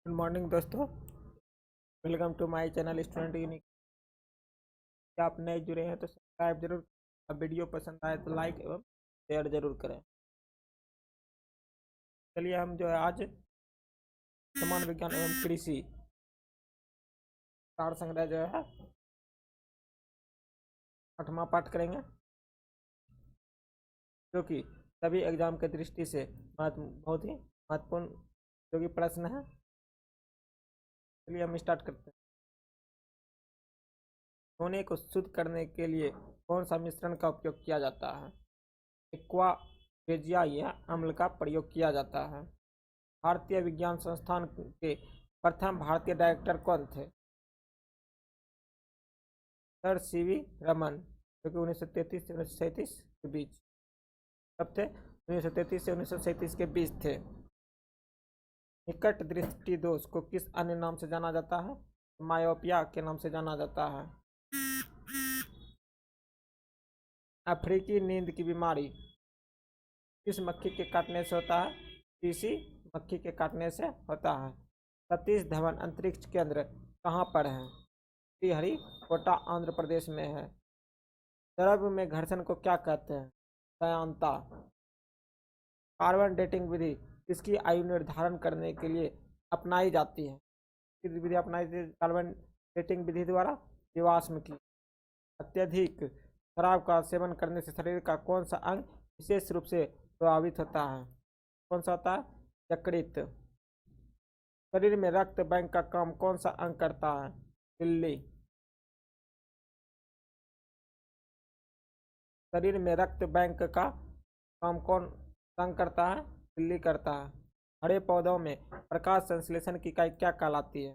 Good morning दोस्तों। Welcome to my channel Student Unique. क्या आप नए जुड़े हैं तो सब्सक्राइब जरूर। अब वीडियो पसंद आए तो लाइक एवं शेयर जरूर करें। चलिए हम जो है आज समान विज्ञान एवं कृषि सार संग्रह जो है 8वां पाठ करेंगे, जो कि सभी एग्जाम के दृष्टि से बहुत ही महत्वपूर्ण जो कि प्रश्न है। चलिए हम स्टार्ट करते हैं। सोने को शुद्ध करने के लिए कौन सा मिश्रण का उपयोग किया जाता है? एक्वा रेजिया या अम्ल का प्रयोग किया जाता है। भारतीय विज्ञान संस्थान के प्रथम भारतीय डायरेक्टर कौन थे? सर सीवी रमन, जो कि 1933 से 1937 के बीच कब थे? 1933 से 1937 के बीच थे। निकट दृष्टि दोष को किस अन्य नाम से जाना जाता है? मायोपिया के नाम से जाना जाता है। अफ्रीकी नींद की बीमारी किस मक्खी के काटने से होता है? तीसी मक्खी के काटने से होता है। सतीश धवन अंतरिक्ष केंद्र कहाँ पर है? श्रीहरिकोटा आंध्र प्रदेश में है। द्रव्य में घर्षण को क्या कहते हैं? दयांता। कार्बन डेटिंग विधि किसकी आयु निर्धारण करने के लिए अपनाई जाती है? विधि अपनाई जाती है कार्बन डेटिंग विधि द्वारा? जीवाश्म की। अत्यधिक शराब का सेवन करने से शरीर का कौन सा अंग विशेष रूप से प्रभावित होता है? कौन सा होता है? यकृत। शरीर में रक्त बैंक का काम कौन सा अंग करता है? दिल्ली। शरीर में रक्त बैंक का काम कौन अंग करता है? दिल्ली करता है। हरे पौधों में प्रकाश संश्लेषण की इकाई क्या कहलाती है?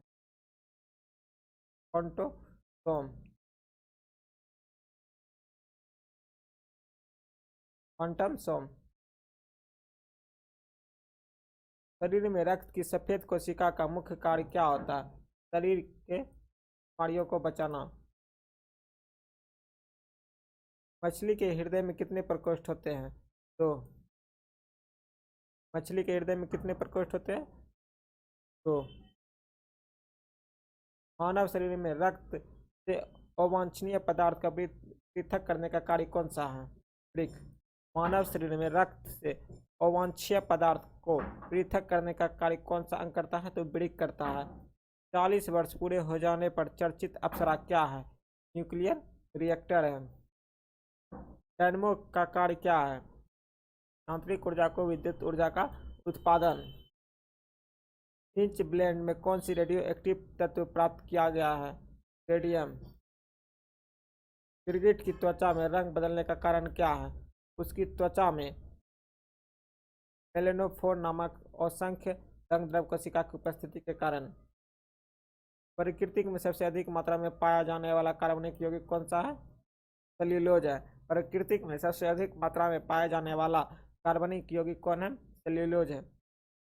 क्वांटोसोम। क्वांटम सोम। शरीर में रक्त की सफेद कोशिका का मुख्य कार्य क्या होता है? शरीर के बीमारियों को बचाना। मछली के हृदय में कितने प्रकोष्ठ होते हैं? दो। मछली के हृदय में कितने प्रकोष्ठ होते हैं? दो। मानव शरीर में रक्त से अवांछनीय पदार्थ का पृथक करने का कार्य कौन सा है? वृक्क। मानव शरीर में रक्त से अवांछनीय पदार्थ को पृथक करने का कार्य कौन सा अंग करता है? तो वृक्क करता है। 40 वर्ष पूरे हो जाने पर चर्चित अप्सरा क्या है? न्यूक्लियर रिएक्टर है। डायनमो का कार्य क्या है? आंतरिक ऊर्जा को विद्युत ऊर्जा का उत्पादन। इंच ब्लेंड में कौन सी रेडियो एक्टिव तत्व प्राप्त किया गया है? रेडियम। गिरगिट की त्वचा में रंग बदलने का कारण क्या है? उसकी त्वचा में मेलेनोफोर नामक असंख्य रंग द्रव कोशिका की उपस्थिति के कारण। प्रकृति में सबसे अधिक मात्रा में पाया जाने वाला कार्बनिक यौगिक कौन सा है? सेल्यूलोज है। प्रकृति में सबसे अधिक मात्रा में पाया जाने वाला कार्बनिक यौगिक कौन है? सेल्यूलोज है।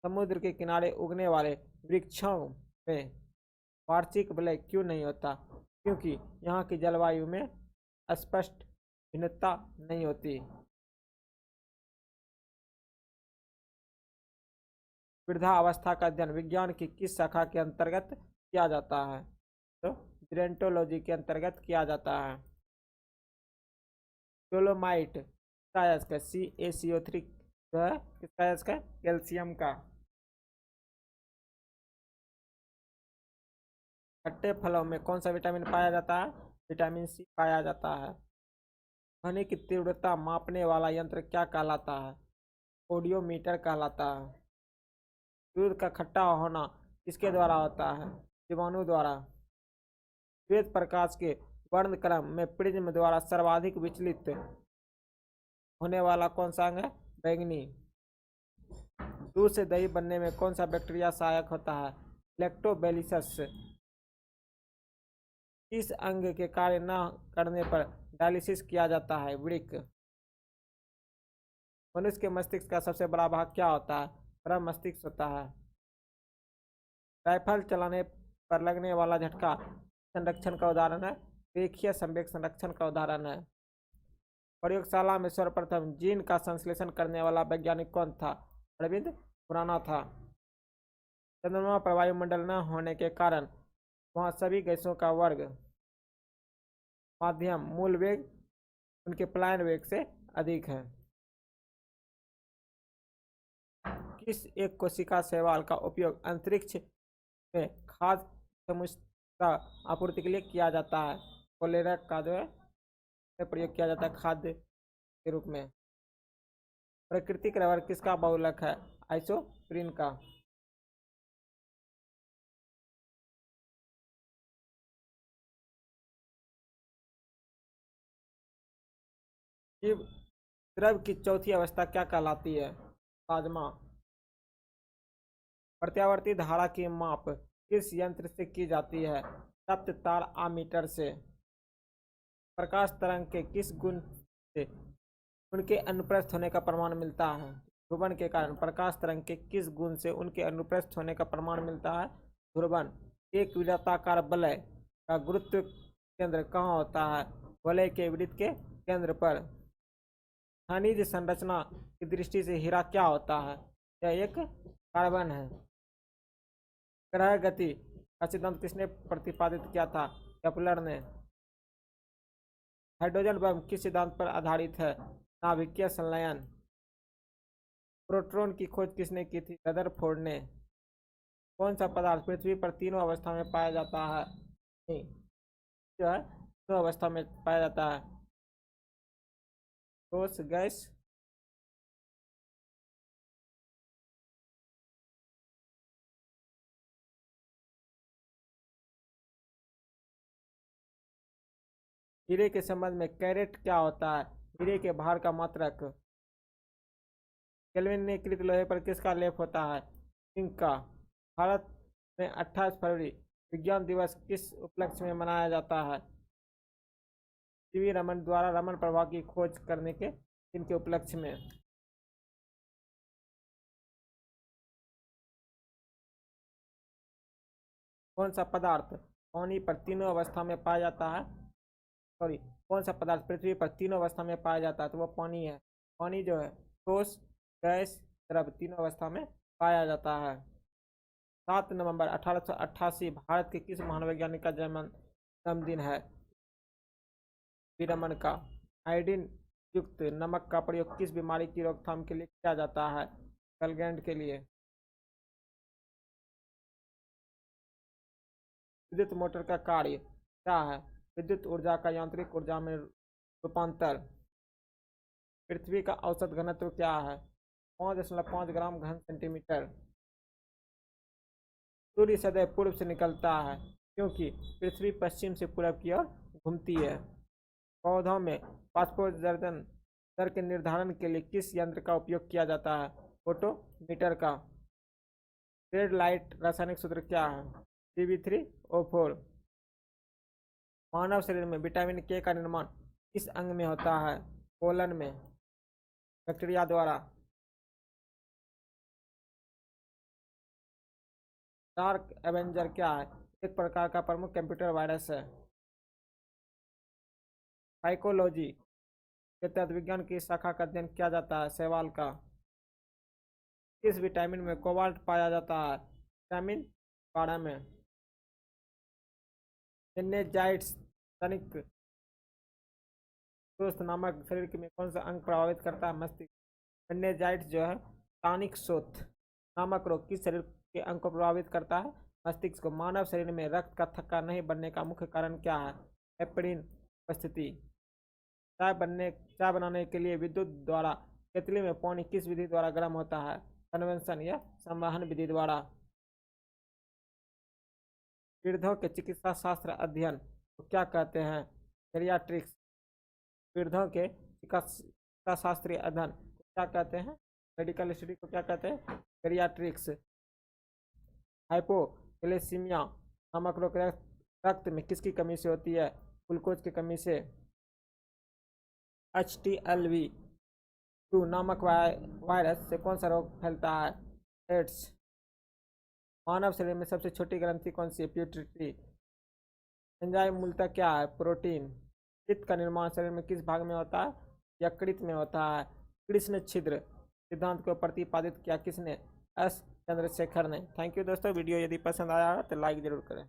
समुद्र के किनारे उगने वाले वृक्षों में वार्षिक विलय क्यों नहीं होता? क्योंकि यहाँ की जलवायु में स्पष्ट भिन्नता नहीं होती। वृद्धावस्था का अध्ययन विज्ञान की किस शाखा के अंतर्गत किया जाता है? तो जेरोंटोलॉजी के अंतर्गत किया जाता है। डोलोमाइट किसका अयस्क है? CaCO3 जो है किसका अयस्क है? कैल्शियम का। खट्टे फलों में कौन सा विटामिन पाया जाता है? विटामिन C पाया जाता है। ध्वनि की तीव्रता मापने वाला यंत्र क्या कहलाता है? ऑडियोमीटर कहलाता है। दूध का खट्टा होना किसके द्वारा होता है? जीवाणु द्वारा। श्वेत प्रकाश के वर्णक्रम में प्रिज्म द्वारा सर्वाधिक विचलित होने वाला कौन सा अंग है? बैंगनी। दूध से दही बनने में कौन सा बैक्टीरिया सहायक होता है? लैक्टोबैसिलस। इस अंग के कार्य न करने पर डायलिसिस किया जाता है? वृक्क। मनुष्य के मस्तिष्क का सबसे बड़ा भाग क्या होता है? परम मस्तिष्क होता है। राइफल चलाने पर लगने वाला झटका संरक्षण का उदाहरण है? रेखीय संवेग संरक्षण का उदाहरण है। प्रयोगशाला में सर्वप्रथम जीन का संश्लेषण करने वाला वैज्ञानिक कौन था? अरविंद खुराना था। चंद्रमा पर वायुमंडल न होने के कारण वहाँ सभी गैसों का वर्ग माध्यम मूल वेग उनके पलायन वेग से अधिक है। किस एक कोशिका शैवाल का उपयोग अंतरिक्ष में खाद्य समुचिता आपूर्ति के लिए किया जाता है? कोलेरा का जो है प्रयोग किया जाता है खाद्य के रूप में। प्राकृतिक रबर किसका बहुलक है? आइसोप्रीन का। जीव द्रव की चौथी अवस्था क्या कहलाती है? प्लाज्मा। प्रत्यावर्ती धारा की माप किस यंत्र से की जाती है? तप्त तार आमीटर से। प्रकाश तरंग के किस गुण से उनके अनुप्रस्थ होने का प्रमाण मिलता है? ध्रुवन के कारण। प्रकाश तरंग के किस गुण से उनके अनुप्रस्थ होने का प्रमाण मिलता है? ध्रुवन। एक वृत्ताकार वलय का गुरुत्व केंद्र कहाँ होता है? वलय के वृत्त के केंद्र पर। खनिज संरचना की दृष्टि से हीरा क्या होता है? यह एक कार्बन है। ग्रह गति का सिद्धांत किसने प्रतिपादित किया था? केपलर ने। हाइड्रोजन बम किस सिद्धांत पर आधारित है? नाभिकीय संलयन। प्रोटॉन की खोज किसने की थी? रदरफोर्ड ने। कौन सा पदार्थ पृथ्वी पर तीनों अवस्था में पाया जाता है? नहीं, जो है तीनों अवस्था में पाया जाता है। ठोस, गैस, हीरे के संबंध में कैरेट क्या होता है? हीरे के भार का मात्रक। केल्विनीकृत लोहे पर किसका लेप होता है? जिंक का। भारत में 28 फरवरी विज्ञान दिवस किस उपलक्ष्य में मनाया जाता है? सीवी रमन द्वारा रमन प्रवाह की खोज करने के इनके उपलक्ष्य में। कौन सा पदार्थ पानी पर तीनों अवस्था में पाया जाता है? सॉरी, कौन सा पदार्थ पृथ्वी पर तीनों अवस्था में पाया जाता है? तो वो पानी है। पानी जो है ठोस, गैस, द्रव तीनों अवस्था में पाया जाता है। 7 नवंबर 1888 भारत के किस महान वैज्ञानिक का जन्मदिन है? विरमन का। आयोडीन युक्त नमक का प्रयोग किस बीमारी की रोकथाम के लिए किया जाता है? गलगैंड के लिए। विद्युत मोटर का कार्य क्या है? विद्युत ऊर्जा का यांत्रिक ऊर्जा में रूपांतर। पृथ्वी का औसत घनत्व क्या है? 5.5 ग्राम घन सेंटीमीटर। सूर्य सदैव पूर्व से निकलता है क्योंकि पृथ्वी पश्चिम से पूर्व की ओर घूमती है। पौधों में बाष्पोत्सर्जन दर के निर्धारण के लिए किस यंत्र का उपयोग किया जाता है? फोटोमीटर का। रेड लाइट रासायनिक सूत्र क्या है? Pb3O4। मानव शरीर में विटामिन के का निर्माण किस अंग में होता है? कोलन में, बैक्टीरिया द्वारा। डार्क एवेंजर क्या है? एक प्रकार का प्रमुख कंप्यूटर वायरस है। साइकोलॉजी के तहत विज्ञान की शाखा का अध्ययन किया जाता है? शैवाल का। किस विटामिन में कोबाल्ट पाया जाता है? विटामिन 12 में। एनेजाइट्स तनिक दोस्त नामक शरीर में कौन सा अंग प्रभावित करता है? मस्तिष्क। एनेजाइट्स जो है टानिक सोथ नामक रोग किस शरीर के अंग को प्रभावित करता है? मस्तिष्क को। मानव शरीर में रक्त का थक्का नहीं बनने का मुख्य कारण क्या है? हेपरिन उपस्थिति। चाय बनाने के लिए विद्युत द्वारा केतली में पानी किस विधि द्वारा गर्म होता है? कन्वेंशन या संवहन विधि द्वारा। वृद्धों के चिकित्सा शास्त्र अध्ययन को क्या कहते हैं? जेरियाट्रिक्स। वृद्धों के चिकित्सा शास्त्रीय अध्ययन को क्या कहते हैं? मेडिकल स्टडी को क्या कहते हैं? जेरियाट्रिक्स। हाइपोग्लाइसीमिया नामक रोग रक्त में किसकी कमी से होती है? ग्लूकोज की कमी से। HTLV-2 नामक वायरस से कौन सा रोग फैलता है? एड्स। मानव शरीर में सबसे छोटी ग्रंथि कौन सी है? प्यूटरी। एंजाइम मूलतः क्या है? प्रोटीन। पित्त का निर्माण शरीर में किस भाग में होता है? यकृत में होता है। कृष्ण छिद्र सिद्धांत को प्रतिपादित किया किसने? एस चंद्रशेखर ने। थैंक यू दोस्तों, वीडियो यदि पसंद आया हो तो लाइक ज़रूर करें।